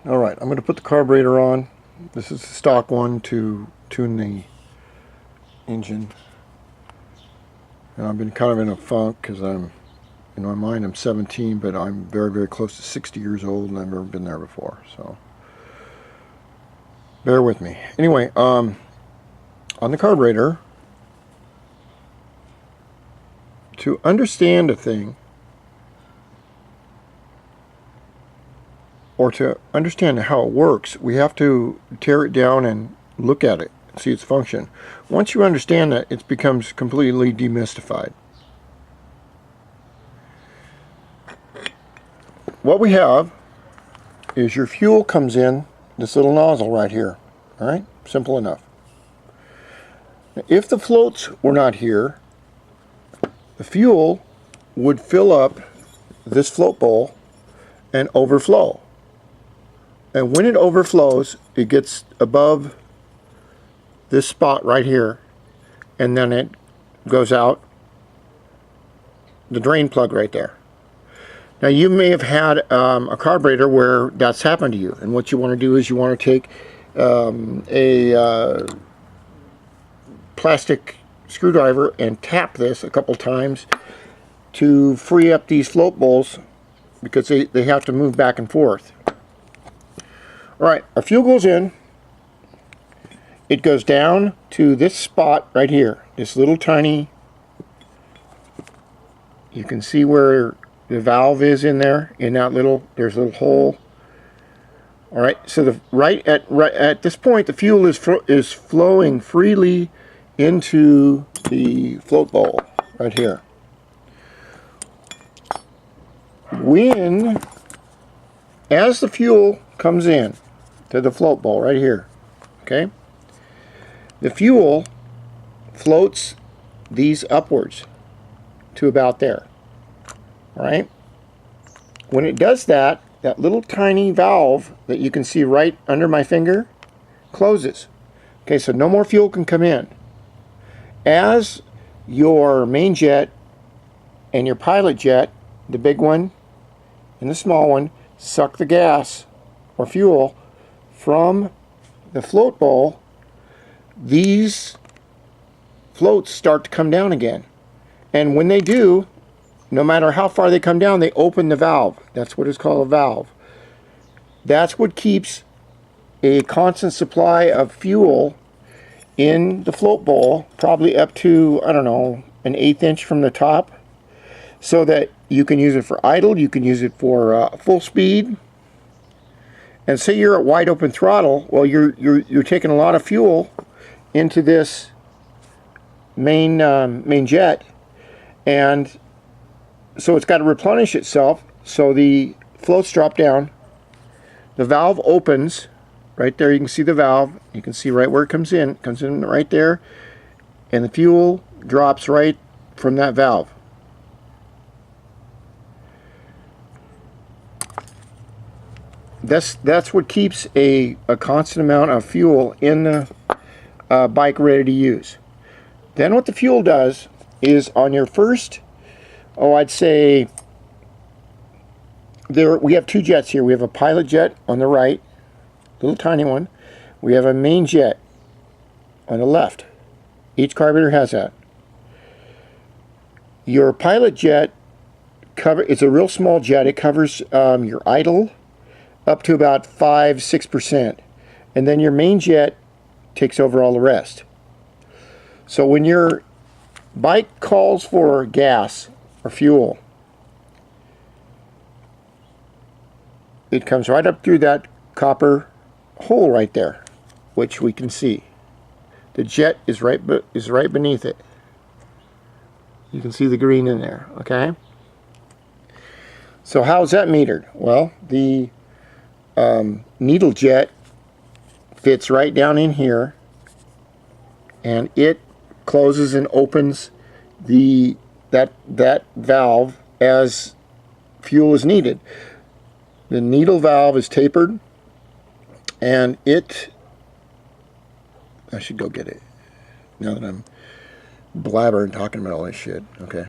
Alright, I'm going to put the carburetor on. This is the stock one to tune the engine. And I've been kind of in a funk because in my mind I'm 17, but I'm very, very close to 60 years old and I've never been there before. So bear with me. Anyway, on the carburetor, to understand a thing, or to understand how it works, we have to tear it down and look at it, see its function. Once you understand that, it becomes completely demystified. What we have is your fuel comes in this little nozzle right here. Alright, simple enough. If the floats were not here, the fuel would fill up this float bowl and overflow. And when it overflows, it gets above this spot right here, and then it goes out the drain plug right there. Now you may have had a carburetor where that's happened to you, and what you want to do is you want to take a plastic screwdriver and tap this a couple times to free up these float bowls, because they have to move back and forth. Alright, our fuel goes in. It goes down to this spot right here. This little tiny, you can see where the valve is in there, in that there's a little hole. Alright, so right at this point the fuel is flowing freely into the float bowl right here. As the fuel comes in to the float bowl right here, okay, the fuel floats these upwards to about there. Alright, when it does that, that little tiny valve that you can see right under my finger closes. Okay, so no more fuel can come in. As your main jet and your pilot jet, the big one and the small one, suck the gas or fuel from the float bowl, these floats start to come down again. And when they do, no matter how far they come down, they open the valve. That's what is called a valve. That's what keeps a constant supply of fuel in the float bowl, probably up to, I don't know, an 1/8 inch from the top, so that you can use it for idle, you can use it for full speed. And say you're at wide open throttle, well, you're taking a lot of fuel into this main jet, and so it's got to replenish itself. So the floats drop down, the valve opens right there. You can see the valve, you can see right where it comes in right there, and the fuel drops right from that valve. That's what keeps a constant amount of fuel in the bike ready to use. Then what the fuel does is, on your first, I'd say, we have two jets here. We have a pilot jet on the right, little tiny one. We have a main jet on the left. Each carburetor has that. Your pilot jet it's a real small jet. It covers your idle up to about 5-6%, and then your main jet takes over all the rest. So when your bike calls for gas or fuel, it comes right up through that copper hole right there, which we can see. The jet is right beneath it. You can see the green in there, okay? So how's that metered? Well, the needle jet fits right down in here, and it closes and opens that valve as fuel is needed. The needle valve is tapered, and I should go get it now that I'm blabbering talking about all this shit. Okay.